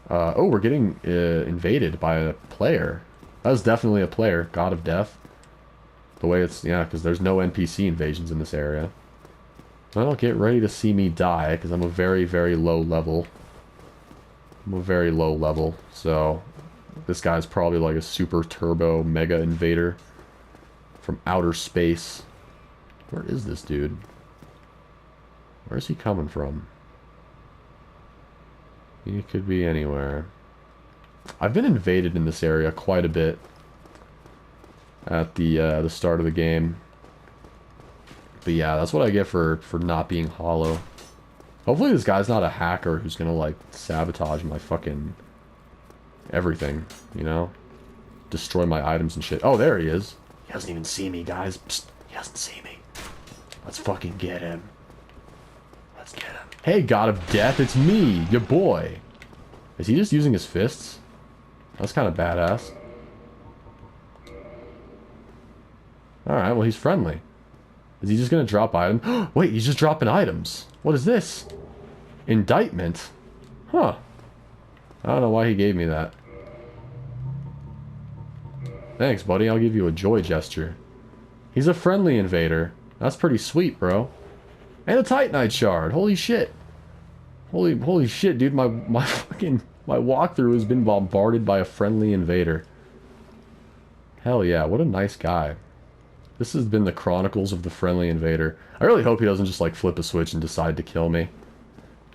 Speaker 1: Oh, we're getting invaded by a player. That was definitely a player. God of Death. The way it's... Yeah, because there's no NPC invasions in this area. Well, get ready to see me die, because I'm a very, very low level. I'm a very low level, so... This guy's probably like a super turbo mega invader. From outer space. Where is this dude? Where's he coming from? He could be anywhere. I've been invaded in this area quite a bit. At the start of the game. But yeah, that's what I get for not being hollow. Hopefully this guy's not a hacker who's gonna, like, sabotage my fucking... everything, you know? Destroy my items and shit. Oh, there he is. He doesn't even see me, guys. Psst, he doesn't see me. Let's fucking get him. Let's get him. Hey, God of Death, it's me, your boy. Is he just using his fists? That's kind of badass. Alright, well, he's friendly. Is he just gonna drop items? Wait, he's just dropping items. What is this? Indictment? Huh. I don't know why he gave me that. Thanks, buddy. I'll give you a joy gesture. He's a friendly invader. That's pretty sweet, bro. And a Titanite shard. Holy shit. Holy shit, dude. My walkthrough has been bombarded by a friendly invader. Hell yeah, what a nice guy. This has been the Chronicles of the Friendly Invader. I really hope he doesn't just, like, flip a switch and decide to kill me.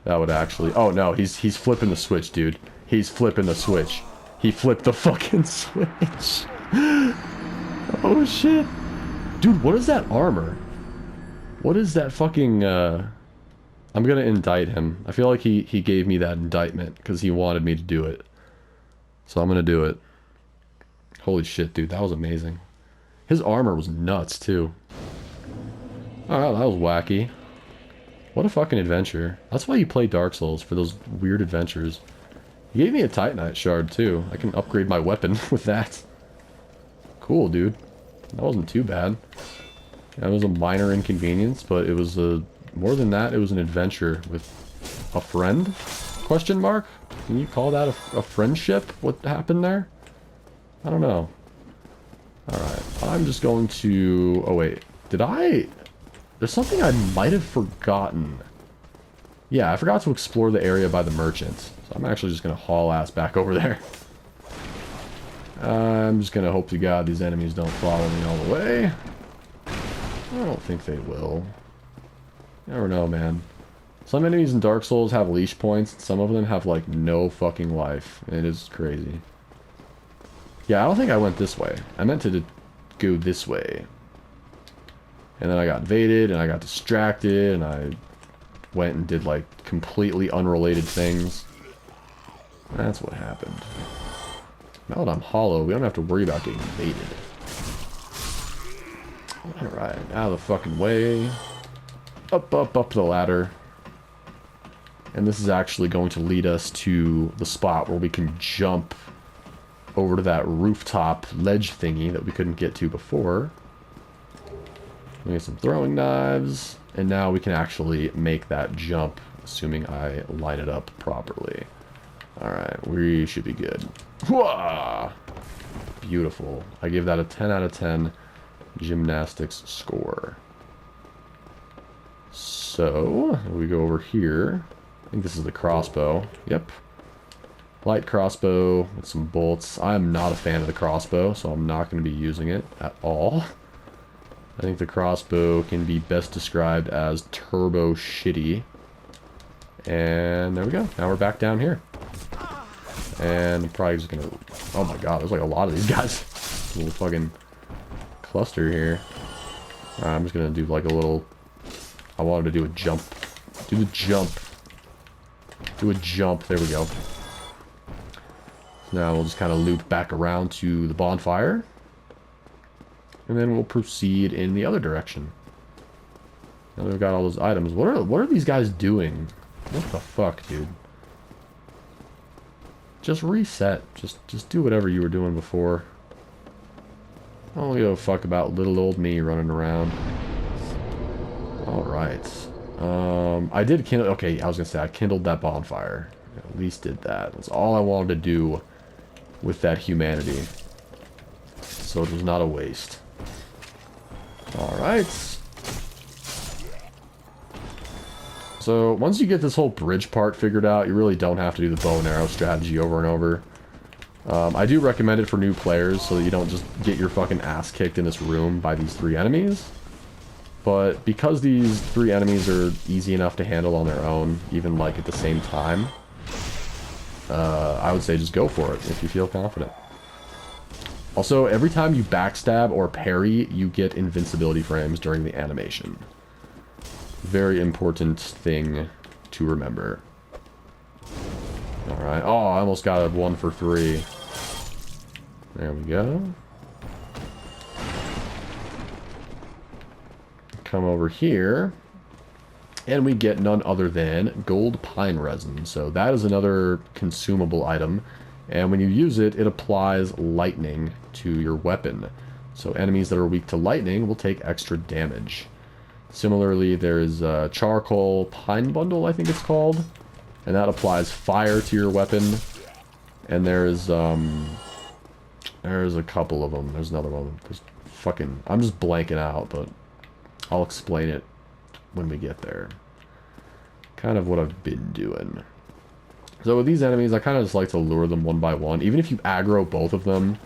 Speaker 1: That would actually... Oh, no, he's flipping the switch, dude. He's flipping the switch. He flipped the fucking switch. Oh, shit. Dude, what is that armor? What is that fucking, I'm gonna indict him. I feel like he gave me that indictment because he wanted me to do it. So I'm gonna do it. Holy shit, dude, that was amazing. His armor was nuts, too. Alright, that was wacky. What a fucking adventure. That's why you play Dark Souls, for those weird adventures. He gave me a Titanite shard, too. I can upgrade my weapon with that. Cool, dude. That wasn't too bad. That was a minor inconvenience, but it was a... More than that, it was an adventure with a friend? Question mark? Can you call that a friendship? What happened there? I don't know. Alright, I'm just going to... Oh, wait. Did I... There's something I might have forgotten. Yeah, I forgot to explore the area by the merchant. So I'm actually just going to haul ass back over there. I'm just going to hope to God these enemies don't follow me all the way. I don't think they will. You never know, man. Some enemies in Dark Souls have leash points. Some of them have, like, no fucking life. It is crazy. Yeah, I don't think I went this way. I meant to go this way. And then I got invaded, and I got distracted, and I went and did, like, completely unrelated things. That's what happened. Now that I'm hollow, we don't have to worry about getting invaded. Alright, out of the fucking way. Up the ladder. And this is actually going to lead us to the spot where we can jump over to that rooftop ledge thingy that we couldn't get to before. We get some throwing knives, and now we can actually make that jump, assuming I line it up properly. Alright, we should be good. Whoa! Beautiful. I give that a 10 out of 10 gymnastics score. So, we go over here. think this is the crossbow. Yep. Light crossbow with some bolts. I'm not a fan of the crossbow, so I'm not going to be using it at all. I think the crossbow can be best described as turbo shitty. And there we go. Now we're back down here. And I'm probably just gonna... Oh my god, there's like a lot of these guys. A little fucking cluster here. I'm just gonna do like a little... I wanted to do a jump. Do the jump. Do a jump. There we go. So now we'll just kind of loop back around to the bonfire. And then we'll proceed in the other direction. Now we've got all those items. What are these guys doing? What the fuck, dude? Just reset. Just do whatever you were doing before. I don't give a fuck about little old me running around. Alright. I did kindle... Okay, I was gonna say, I kindled that bonfire. At least did that. That's all I wanted to do with that humanity. So it was not a waste. Alright. So, once you get this whole bridge part figured out, you really don't have to do the bow and arrow strategy over and over. I do recommend it for new players, so that you don't just get your fucking ass kicked in this room by these 3 enemies. But because these 3 enemies are easy enough to handle on their own, even like at the same time, I would say just go for it if you feel confident. Also, every time you backstab or parry, you get invincibility frames during the animation. Very important thing to remember. Alright. Oh, I almost got a 1 for 3. There we go. Come over here. And we get none other than gold pine resin. So that is another consumable item. And when you use it, it applies lightning to your weapon. So enemies that are weak to lightning will take extra damage. Similarly, there's a charcoal pine bundle, I think it's called. And that applies fire to your weapon. And there's a couple of them. There's another one. There's fucking... I'm just blanking out, but I'll explain it when we get there. Kind of what I've been doing. So with these enemies, I kind of just like to lure them one by one. Even if you aggro both of them,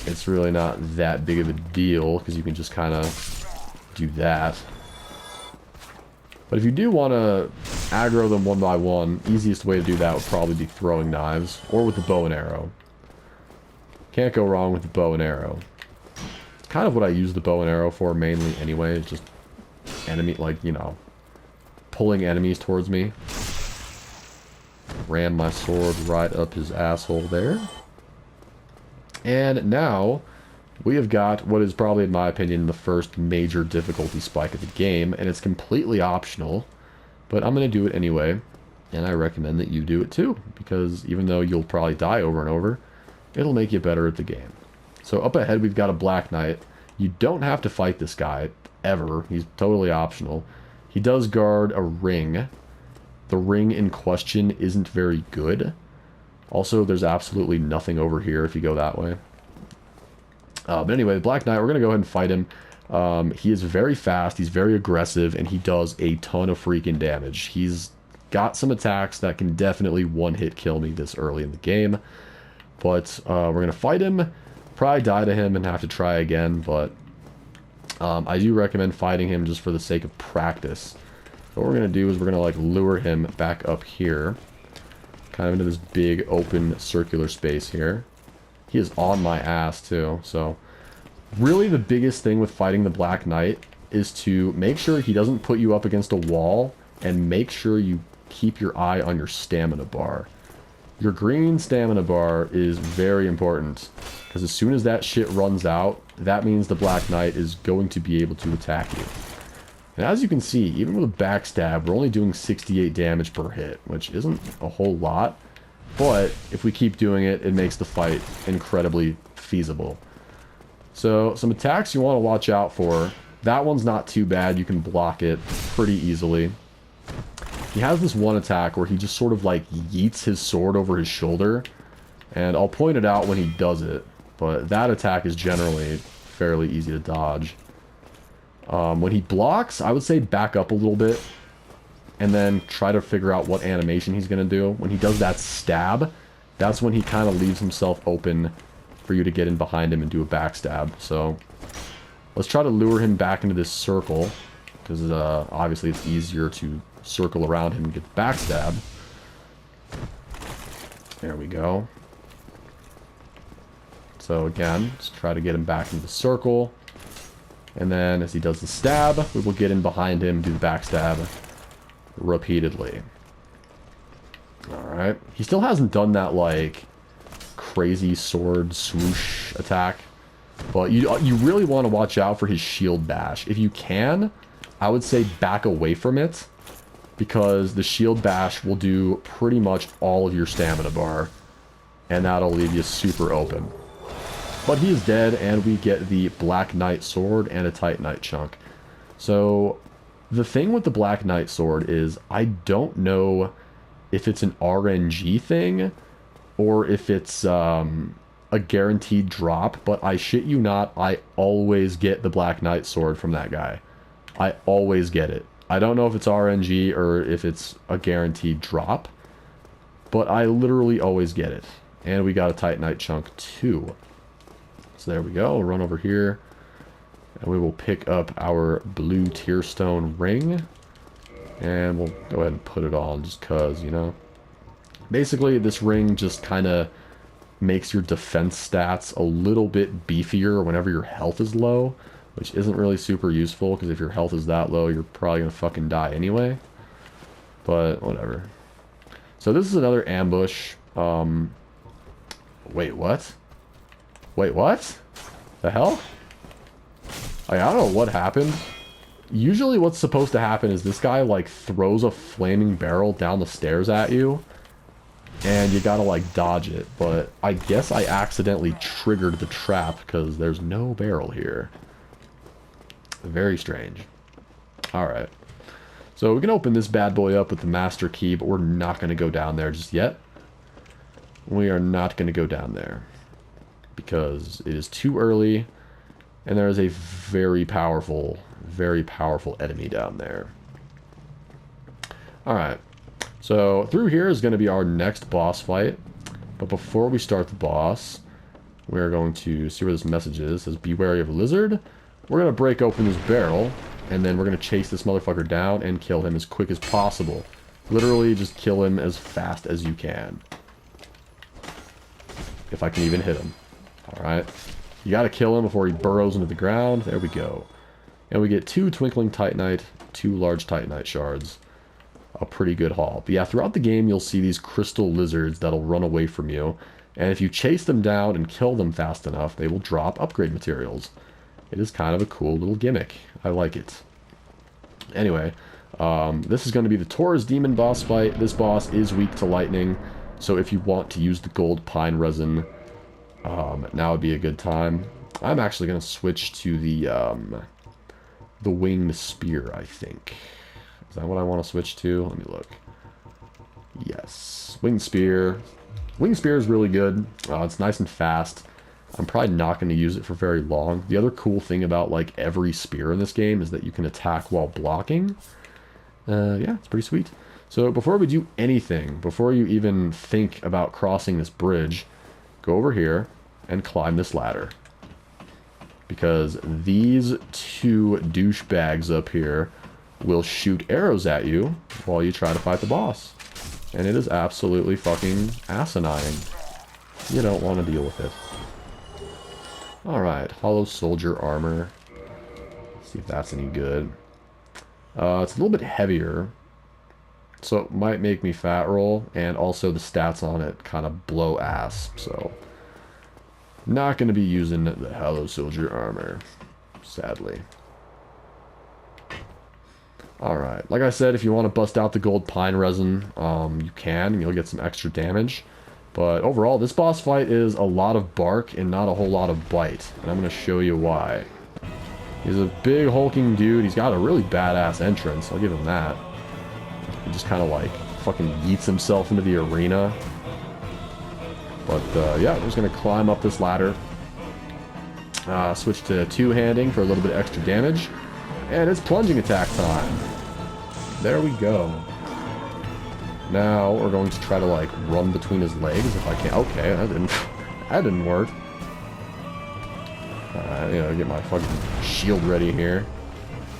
Speaker 1: it's really not that big of a deal, because you can just kind of do that. But if you do want to aggro them one by one, easiest way to do that would probably be throwing knives, or with the bow and arrow. Can't go wrong with the bow and arrow. It's kind of what I use the bow and arrow for mainly anyway, it's just enemy, like, you know, pulling enemies towards me. Ram my sword right up his asshole there. And now, we have got what is probably, in my opinion, the first major difficulty spike of the game, and it's completely optional, but I'm going to do it anyway, and I recommend that you do it too, because even though you'll probably die over and over, it'll make you better at the game. So up ahead, we've got a Black Knight. You don't have to fight this guy, ever. He's totally optional. He does guard a ring. The ring in question isn't very good. Also, there's absolutely nothing over here if you go that way. But anyway, the Black Knight, we're going to go ahead and fight him. He is very fast, he's very aggressive, and he does a ton of freaking damage. He's got some attacks that can definitely one-hit kill me this early in the game. But we're going to fight him, probably die to him and have to try again, but I do recommend fighting him just for the sake of practice. So what we're going to do is we're going to like lure him back up here, kind of into this big open circular space here. He is on my ass too, so really the biggest thing with fighting the Black Knight is to make sure he doesn't put you up against a wall, and make sure you keep your eye on your stamina bar. Your green stamina bar is very important, because as soon as that shit runs out, that means the Black Knight is going to be able to attack you. And as you can see, even with a backstab, we're only doing 68 damage per hit, which isn't a whole lot. But if we keep doing it, it makes the fight incredibly feasible. So some attacks you want to watch out for. That one's not too bad. You can block it pretty easily. He has this one attack where he just sort of like yeets his sword over his shoulder. And I'll point it out when he does it. But that attack is generally fairly easy to dodge. When he blocks, I would say back up a little bit. and then try to figure out what animation he's going to do. When he does that stab, that's when he kind of leaves himself open for you to get in behind him and do a backstab. So let's try to lure him back into this circle, because obviously it's easier to circle around him and get the backstab. There we go. So again, let's try to get him back into the circle. And then as he does the stab, we will get in behind him, do the backstab repeatedly. Alright. He still hasn't done that, like, crazy sword swoosh attack. But you really want to watch out for his shield bash. If you can, I would say back away from it, because the shield bash will do pretty much all of your stamina bar, and that'll leave you super open. But he is dead, and we get the Black Knight sword and a Titanite chunk. So the thing with the Black Knight sword is I don't know if it's an RNG thing or if it's a guaranteed drop, but I shit you not, I always get the Black Knight sword from that guy. I always get it. I don't know if it's RNG or if it's a guaranteed drop, but I literally always get it. And we got a Titanite chunk too. So there we go. We'll run over here, and we will pick up our blue Tearstone ring, and we'll go ahead and put it on just cause, you know. Basically, this ring just kind of makes your defense stats a little bit beefier whenever your health is low, which isn't really super useful, because if your health is that low, you're probably gonna fucking die anyway. But whatever. So this is another ambush. Wait, what? Wait, what? The hell? I don't know what happened. Usually what's supposed to happen is this guy, like, throws a flaming barrel down the stairs at you, and you gotta, like, dodge it. But I guess I accidentally triggered the trap, because there's no barrel here. Very strange. Alright. So we can open this bad boy up with the master key, but we're not going to go down there just yet. We are not going to go down there, because it is too early, and there is a very powerful enemy down there. Alright, so through here is going to be our next boss fight, but before we start the boss, we're going to see where this message is. It says, "Be wary of a lizard." We're going to break open this barrel, and then we're going to chase this motherfucker down and kill him as quick as possible. Literally, just kill him as fast as you can. If I can even hit him. Alright. You gotta kill him before he burrows into the ground. There we go. And we get 2 Twinkling Titanite, 2 large Titanite shards. A pretty good haul. But yeah, throughout the game you'll see these crystal lizards that'll run away from you. And if you chase them down and kill them fast enough, they will drop upgrade materials. It is kind of a cool little gimmick. I like it. Anyway, this is going to be the Taurus Demon boss fight. This boss is weak to lightning, so if you want to use the gold pine resin, now would be a good time. I'm actually going to switch to the winged spear, I think. Is that what I want to switch to? Let me look. Yes. Winged spear. Winged spear is really good. It's nice and fast. I'm probably not going to use it for very long. The other cool thing about, like, every spear in this game is that you can attack while blocking. Yeah, it's pretty sweet. So before we do anything, before you even think about crossing this bridge, go over here and climb this ladder. Because these 2 douchebags up here will shoot arrows at you while you try to fight the boss. And it is absolutely fucking asinine. You don't want to deal with it. Alright, hollow soldier armor. Let's see if that's any good. It's a little bit heavier, so it might make me fat roll, and also the stats on it kind of blow ass, so not going to be using the hollow soldier armor, sadly. Alright, like I said, if you want to bust out the gold pine resin, you can, and you'll get some extra damage. But overall, this boss fight is a lot of bark and not a whole lot of bite. And I'm going to show you why. He's a big hulking dude. He's got a really badass entrance. I'll give him that. He just kind of like fucking yeets himself into the arena. But yeah, we're just going to climb up this ladder. Switch to 2-handing for a little bit extra damage. And it's plunging attack time. There we go. Now we're going to try to, like, run between his legs if I can. Okay, that didn't work. Alright, you know, get my fucking shield ready here.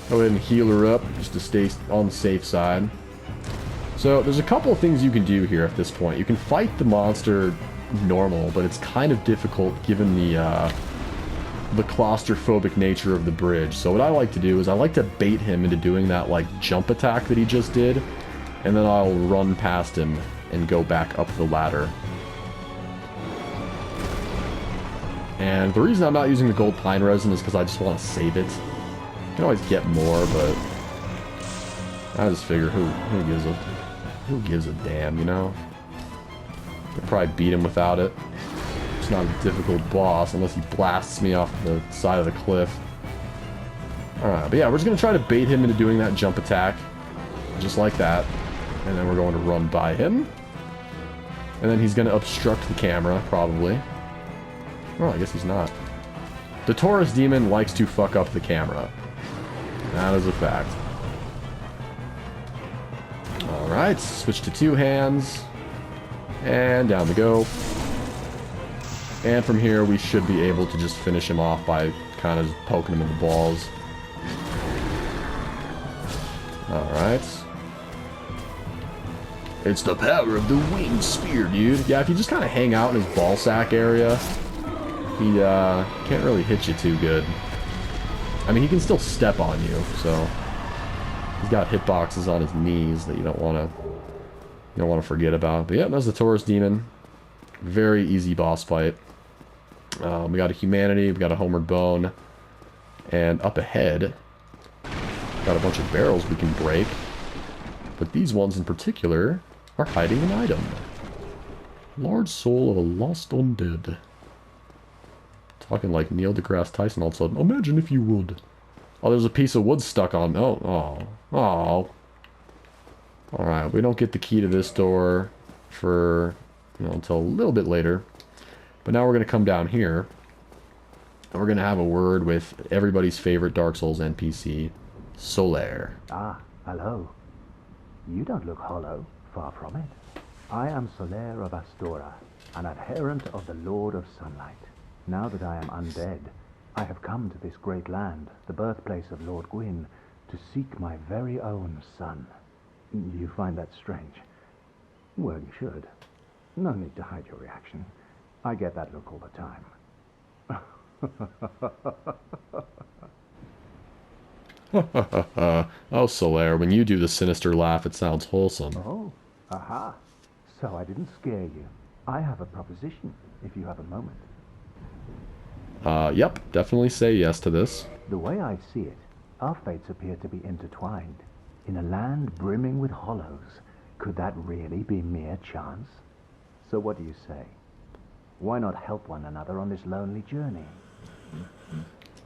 Speaker 1: Go ahead and heal her up, just to stay on the safe side. So, there's a couple of things you can do here at this point. You can fight the monster normal, but it's kind of difficult given the claustrophobic nature of the bridge. So what I like to do is I like to bait him into doing that, like, jump attack that he just did, and then I'll run past him and go back up the ladder. And the reason I'm not using the gold pine resin is because I just want to save it. You can always get more, but I just figure who gives a damn, you know? Could probably beat him without it. It's not a difficult boss unless he blasts me off the side of the cliff. Alright, but yeah, we're just going to try to bait him into doing that jump attack. Just like that. And then we're going to run by him. And then he's going to obstruct the camera, probably. Oh, I guess he's not. The Taurus Demon likes to fuck up the camera. That is a fact. Alright, switch to 2 hands. And down we go. And from here, we should be able to just finish him off by kind of poking him in the balls. Alright. It's the power of the winged spear, dude. Yeah, if you just kind of hang out in his ballsack area, he can't really hit you too good. I mean, he can still step on you, so he's got hitboxes on his knees that you don't want to forget about. But yeah, that's the Taurus Demon. Very easy boss fight. We got a Humanity, we got a Homeward Bone, and up ahead, got a bunch of barrels we can break. But these ones in particular are hiding an item. Large soul of a lost undead. Talking like Neil deGrasse Tyson all of a sudden. Imagine if you would. Oh, there's a piece of wood stuck on. Oh. Alright, we don't get the key to this door for, until a little bit later. But now we're going to come down here. And we're going to have a word with everybody's favorite Dark Souls NPC, Solaire.
Speaker 5: Ah, hello. You don't look hollow, far from it. I am Solaire of Astora, an adherent of the Lord of Sunlight. Now that I am undead, I have come to this great land, the birthplace of Lord Gwyn, to seek my very own son. You find that strange? Well, you should. No need to hide your reaction. I get that look all the time.
Speaker 1: Oh, Solaire, when you do the sinister laugh, it sounds wholesome.
Speaker 5: Oh, aha. So I didn't scare you. I have a proposition, if you have a moment.
Speaker 1: Yep, definitely say yes to this.
Speaker 5: The way I see it, our fates appear to be intertwined. In a land brimming with hollows, could that really be mere chance? So what do you say? Why not help one another on this lonely journey?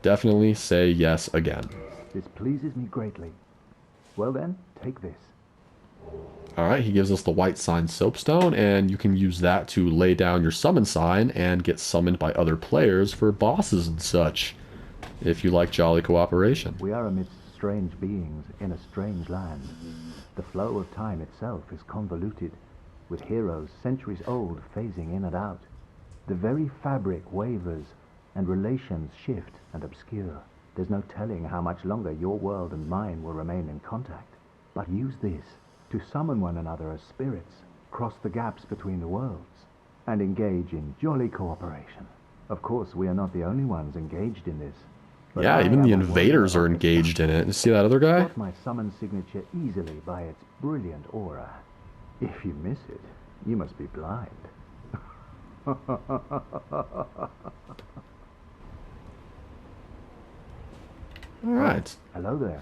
Speaker 1: Definitely say yes again.
Speaker 5: This pleases me greatly. Well then, take this.
Speaker 1: Alright, he gives us the white sign Soapstone, and you can use that to lay down your summon sign and get summoned by other players for bosses and such, if you like jolly cooperation.
Speaker 5: We are amidst strange beings in a strange land. The flow of time itself is convoluted, with heroes centuries old phasing in and out. The very fabric wavers, and relations shift and obscure. There's no telling how much longer your world and mine will remain in contact. But use this to summon one another as spirits, cross the gaps between the worlds, and engage in jolly cooperation. Of course, we are not the only ones engaged in this.
Speaker 1: Yeah, even the invaders are engaged in it. You see that other guy?
Speaker 5: Spot my summon signature easily by its brilliant aura. If you miss it, you must be blind.
Speaker 1: Alright.
Speaker 5: Hello there.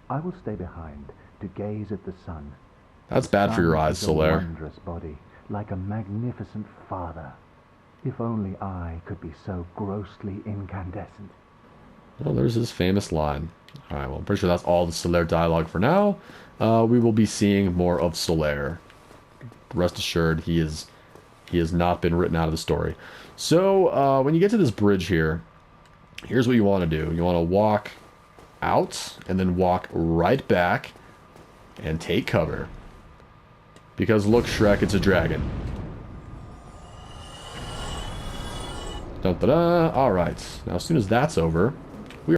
Speaker 5: I will stay behind to gaze at the sun.
Speaker 1: That's bad for your eyes,
Speaker 5: Sun is a
Speaker 1: Solaire.
Speaker 5: wondrous body, like a magnificent father. If only I could be so grossly incandescent.
Speaker 1: Well, there's his famous line. Alright, well, I'm pretty sure that's all the Solaire dialogue for now. We will be seeing more of Solaire. Rest assured, he has not been written out of the story. So, when you get to this bridge here, here's what you want to do. You want to walk out, and then walk right back, and take cover. Because look, Shrek, it's a dragon. Dun-da-da. Alright, now as soon as that's over,